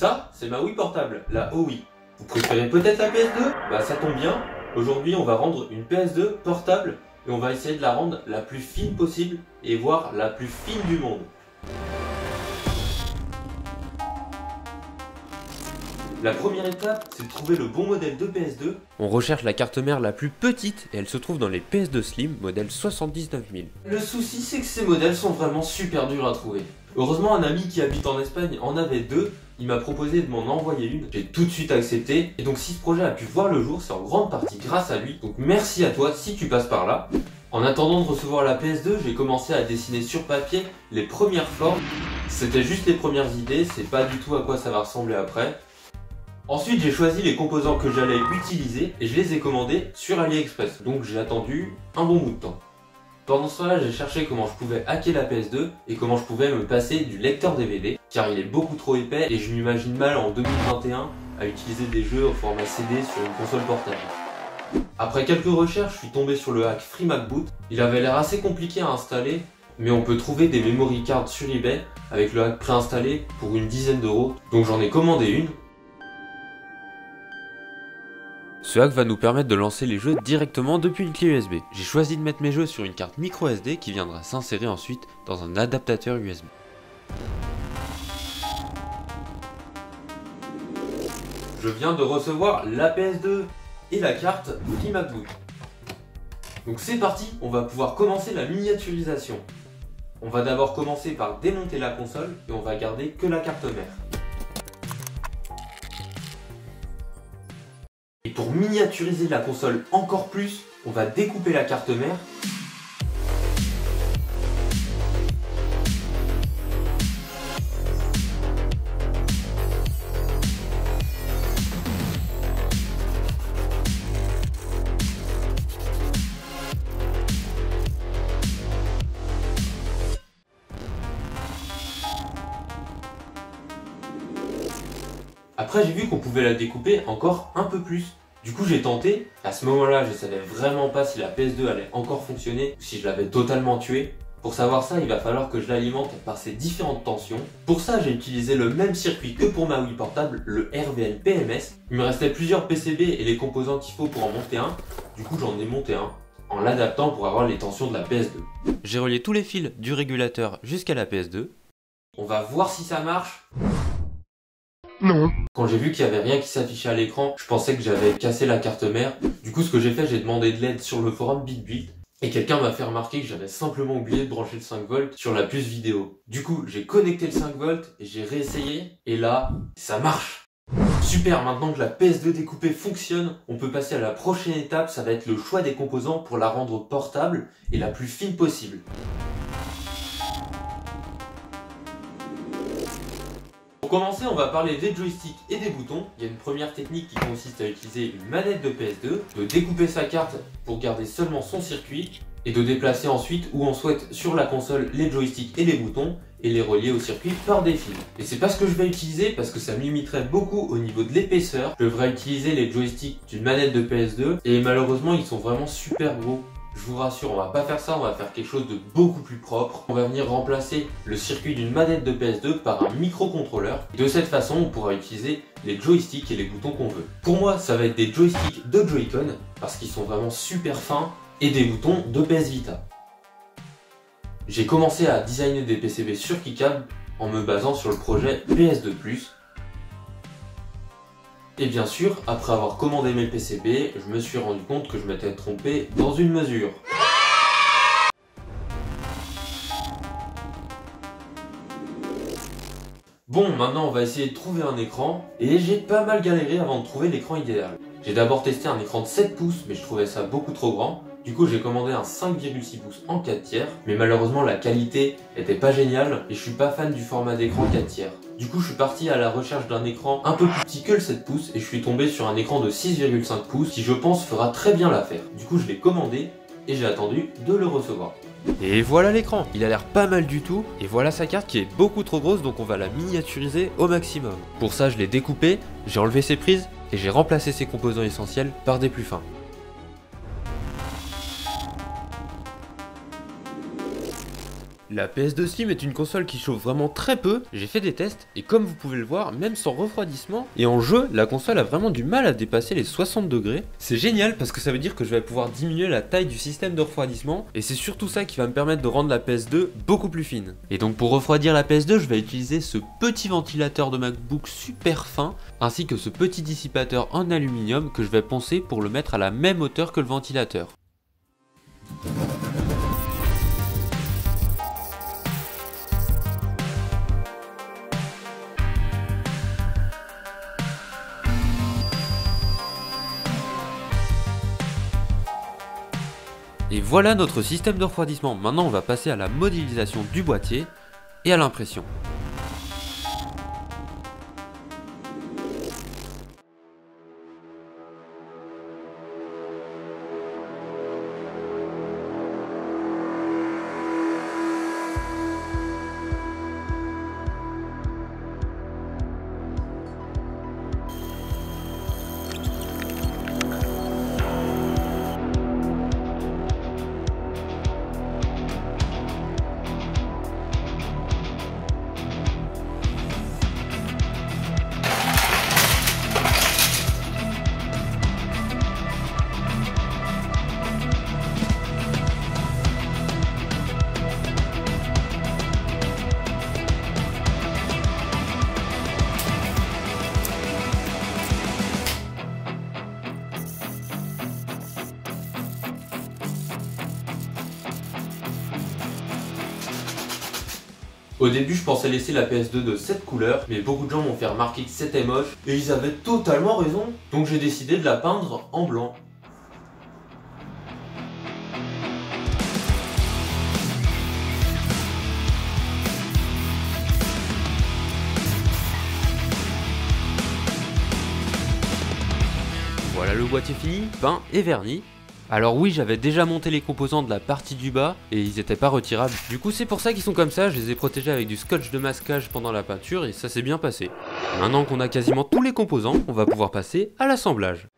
Ça, c'est ma Wii portable, la OUI. Vous préférez peut-être la PS2? Bah ça tombe bien, aujourd'hui on va rendre une PS2 portable et on va essayer de la rendre la plus fine possible et voire la plus fine du monde. La première étape, c'est de trouver le bon modèle de PS2. On recherche la carte mère la plus petite et elle se trouve dans les PS2 Slim modèle 79000. Le souci, c'est que ces modèles sont vraiment super durs à trouver. Heureusement, un ami qui habite en Espagne en avait deux. Il m'a proposé de m'en envoyer une. J'ai tout de suite accepté. Et donc si ce projet a pu voir le jour, c'est en grande partie grâce à lui. Donc merci à toi si tu passes par là. En attendant de recevoir la PS2, j'ai commencé à dessiner sur papier les premières formes. C'était juste les premières idées, c'est pas du tout à quoi ça va ressembler après. Ensuite, j'ai choisi les composants que j'allais utiliser et je les ai commandés sur AliExpress. Donc j'ai attendu un bon bout de temps. Pendant ce temps-là, j'ai cherché comment je pouvais hacker la PS2 et comment je pouvais me passer du lecteur DVD car il est beaucoup trop épais et je m'imagine mal en 2021 à utiliser des jeux au format CD sur une console portable. Après quelques recherches, je suis tombé sur le hack FreeMacBoot. Il avait l'air assez compliqué à installer, mais on peut trouver des memory cards sur eBay avec le hack préinstallé pour une dizaine d'euros. Donc j'en ai commandé une. Ce hack va nous permettre de lancer les jeux directement depuis une clé USB. J'ai choisi de mettre mes jeux sur une carte micro SD qui viendra s'insérer ensuite dans un adaptateur USB. Je viens de recevoir la PS2 et la carte FreeMacBoot. Donc c'est parti, on va pouvoir commencer la miniaturisation. On va d'abord commencer par démonter la console et on va garder que la carte mère. Et pour miniaturiser la console encore plus, on va découper la carte mère. Après j'ai vu qu'on pouvait la découper encore un peu plus. Du coup j'ai tenté, à ce moment-là je savais vraiment pas si la PS2 allait encore fonctionner ou si je l'avais totalement tuée. Pour savoir ça, il va falloir que je l'alimente par ces différentes tensions. Pour ça, j'ai utilisé le même circuit que pour ma Wii portable, le RVL PMS. Il me restait plusieurs PCB et les composants qu'il faut pour en monter un. Du coup j'en ai monté un, en l'adaptant pour avoir les tensions de la PS2. J'ai relié tous les fils du régulateur jusqu'à la PS2. On va voir si ça marche. Non. Quand j'ai vu qu'il n'y avait rien qui s'affichait à l'écran, je pensais que j'avais cassé la carte mère. Du coup, ce que j'ai fait, j'ai demandé de l'aide sur le forum BitBuild. Et quelqu'un m'a fait remarquer que j'avais simplement oublié de brancher le 5 volts sur la puce vidéo. Du coup, j'ai connecté le 5 volts et j'ai réessayé. Et là, ça marche. Super, maintenant que la PS2 découpée fonctionne, on peut passer à la prochaine étape. Ça va être le choix des composants pour la rendre portable et la plus fine possible. Pour commencer, on va parler des joysticks et des boutons. Il y a une première technique qui consiste à utiliser une manette de PS2, de découper sa carte pour garder seulement son circuit et de déplacer ensuite où on souhaite sur la console les joysticks et les boutons et les relier au circuit par des fils. Et c'est pas ce que je vais utiliser parce que ça me limiterait beaucoup au niveau de l'épaisseur. Je devrais utiliser les joysticks d'une manette de PS2 et malheureusement ils sont vraiment super gros. Je vous rassure, on va pas faire ça, on va faire quelque chose de beaucoup plus propre. On va venir remplacer le circuit d'une manette de PS2 par un microcontrôleur. De cette façon, on pourra utiliser les joysticks et les boutons qu'on veut. Pour moi, ça va être des joysticks de Joy-Con parce qu'ils sont vraiment super fins et des boutons de PS Vita. J'ai commencé à designer des PCB sur KiCad en me basant sur le projet PS2+. Et bien sûr, après avoir commandé mes PCB, je me suis rendu compte que je m'étais trompé dans une mesure. Bon, maintenant on va essayer de trouver un écran, et j'ai pas mal galéré avant de trouver l'écran idéal. J'ai d'abord testé un écran de 7 pouces, mais je trouvais ça beaucoup trop grand. Du coup j'ai commandé un 5,6 pouces en 4 tiers, mais malheureusement la qualité était pas géniale, et je suis pas fan du format d'écran 4 tiers. Du coup je suis parti à la recherche d'un écran un peu plus petit que le 7 pouces, et je suis tombé sur un écran de 6,5 pouces, qui je pense fera très bien l'affaire. Du coup je l'ai commandé, et j'ai attendu de le recevoir. Et voilà l'écran, il a l'air pas mal du tout, et voilà sa carte qui est beaucoup trop grosse, donc on va la miniaturiser au maximum. Pour ça je l'ai découpé, j'ai enlevé ses prises, et j'ai remplacé ses composants essentiels par des plus fins. La PS2 Slim est une console qui chauffe vraiment très peu, j'ai fait des tests et comme vous pouvez le voir, même sans refroidissement, et en jeu, la console a vraiment du mal à dépasser les 60 degrés. C'est génial parce que ça veut dire que je vais pouvoir diminuer la taille du système de refroidissement et c'est surtout ça qui va me permettre de rendre la PS2 beaucoup plus fine. Et donc pour refroidir la PS2, je vais utiliser ce petit ventilateur de MacBook super fin ainsi que ce petit dissipateur en aluminium que je vais poncer pour le mettre à la même hauteur que le ventilateur. Et voilà notre système de refroidissement. Maintenant on va passer à la modélisation du boîtier et à l'impression. Au début je pensais laisser la PS2 de cette couleur, mais beaucoup de gens m'ont fait remarquer que c'était moche, et ils avaient totalement raison, donc j'ai décidé de la peindre en blanc. Voilà le boîtier fini, peint et verni. Alors oui, j'avais déjà monté les composants de la partie du bas et ils étaient pas retirables. Du coup c'est pour ça qu'ils sont comme ça, je les ai protégés avec du scotch de masquage pendant la peinture et ça s'est bien passé. Maintenant qu'on a quasiment tous les composants, on va pouvoir passer à l'assemblage.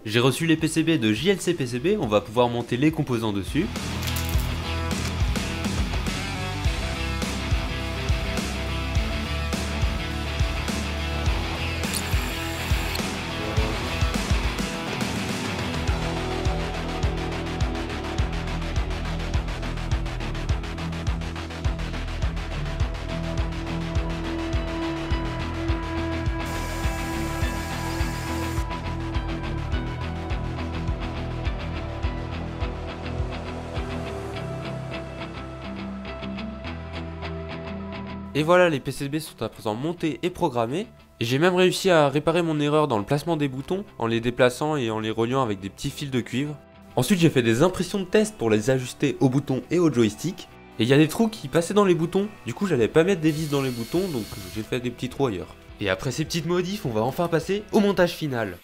J'ai reçu les PCB de JLC PCB, on va pouvoir monter les composants dessus. Et voilà, les PCB sont à présent montés et programmés. Et j'ai même réussi à réparer mon erreur dans le placement des boutons en les déplaçant et en les reliant avec des petits fils de cuivre. Ensuite j'ai fait des impressions de test pour les ajuster aux boutons et au joystick. Et il y a des trous qui passaient dans les boutons, du coup j'allais pas mettre des vis dans les boutons donc j'ai fait des petits trous ailleurs. Et après ces petites modifs, on va enfin passer au montage final.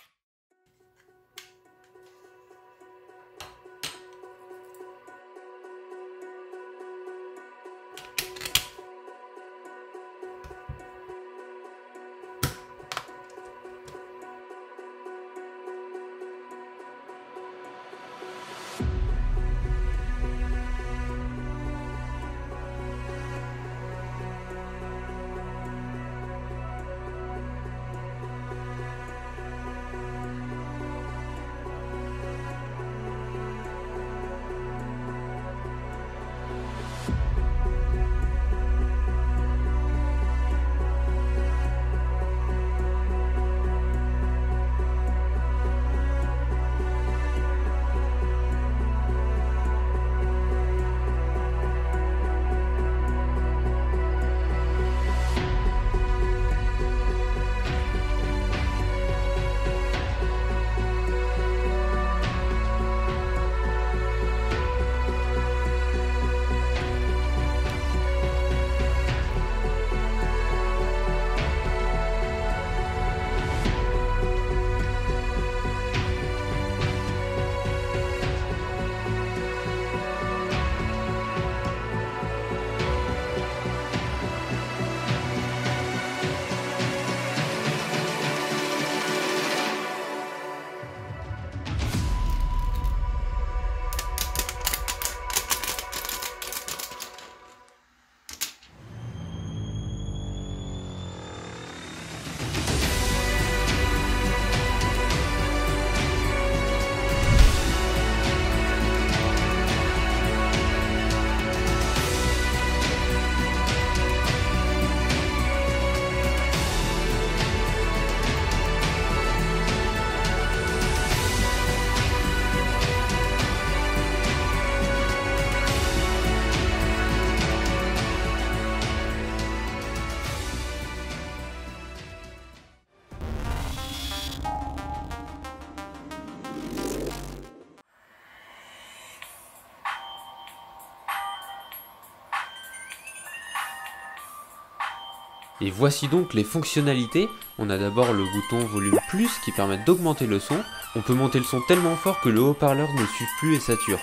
Et voici donc les fonctionnalités. On a d'abord le bouton volume plus qui permet d'augmenter le son. On peut monter le son tellement fort que le haut-parleur ne suive plus et sature.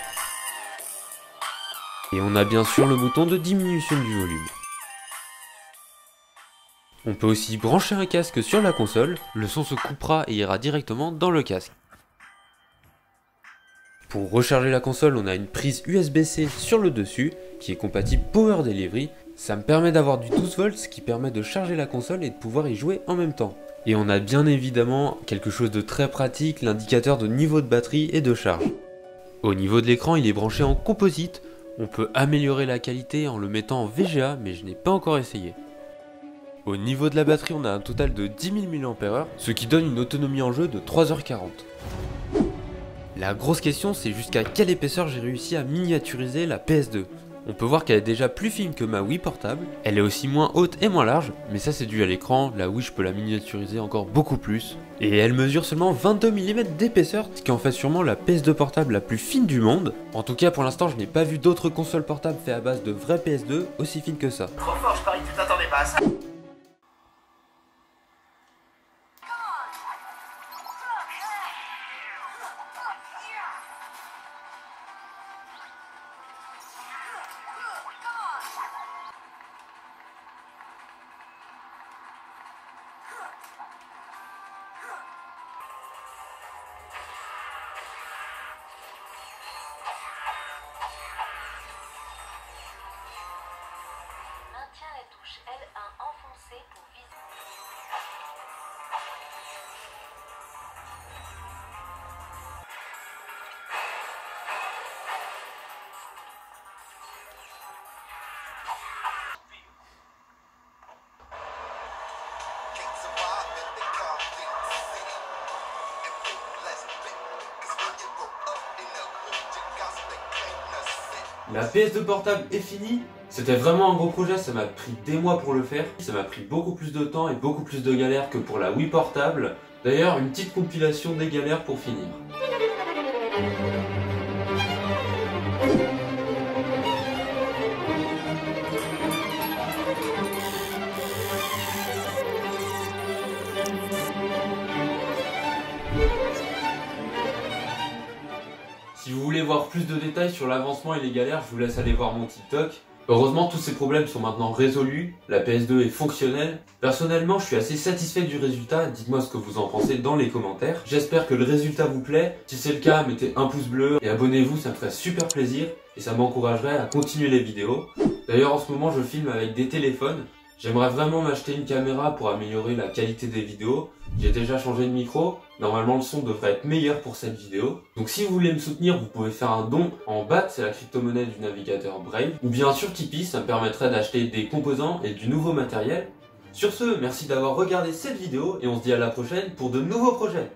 Et on a bien sûr le bouton de diminution du volume. On peut aussi brancher un casque sur la console, le son se coupera et ira directement dans le casque. Pour recharger la console, on a une prise USB-C sur le dessus, qui est compatible Power Delivery. Ça me permet d'avoir du 12 volts, ce qui permet de charger la console et de pouvoir y jouer en même temps. Et on a bien évidemment quelque chose de très pratique, l'indicateur de niveau de batterie et de charge. Au niveau de l'écran, il est branché en composite. On peut améliorer la qualité en le mettant en VGA, mais je n'ai pas encore essayé. Au niveau de la batterie, on a un total de 10 000 mAh, ce qui donne une autonomie en jeu de 3h40. La grosse question, c'est jusqu'à quelle épaisseur j'ai réussi à miniaturiser la PS2. On peut voir qu'elle est déjà plus fine que ma Wii portable, elle est aussi moins haute et moins large, mais ça c'est dû à l'écran, la Wii je peux la miniaturiser encore beaucoup plus. Et elle mesure seulement 22 mm d'épaisseur, ce qui en fait sûrement la PS2 portable la plus fine du monde. En tout cas pour l'instant je n'ai pas vu d'autres consoles portables faites à base de vraies PS2 aussi fines que ça. Trop fort, je parie que tu t'attendais pas à ça. Maintiens la touche L1 enfoncée pour viser. La PS2 portable est finie. C'était vraiment un gros projet, ça m'a pris des mois pour le faire. Ça m'a pris beaucoup plus de temps et beaucoup plus de galères que pour la Wii portable. D'ailleurs, une petite compilation des galères pour finir. Si vous voulez voir plus de détails sur l'avancement et les galères, je vous laisse aller voir mon TikTok. Heureusement, tous ces problèmes sont maintenant résolus, la PS2 est fonctionnelle. Personnellement, je suis assez satisfait du résultat, dites-moi ce que vous en pensez dans les commentaires. J'espère que le résultat vous plaît, si c'est le cas, mettez un pouce bleu et abonnez-vous, ça me ferait super plaisir et ça m'encouragerait à continuer les vidéos. D'ailleurs, en ce moment, je filme avec des téléphones. J'aimerais vraiment m'acheter une caméra pour améliorer la qualité des vidéos. J'ai déjà changé de micro, normalement le son devrait être meilleur pour cette vidéo. Donc si vous voulez me soutenir, vous pouvez faire un don en BAT, c'est la crypto-monnaie du navigateur Brave. Ou bien sur Tipeee, ça me permettrait d'acheter des composants et du nouveau matériel. Sur ce, merci d'avoir regardé cette vidéo et on se dit à la prochaine pour de nouveaux projets.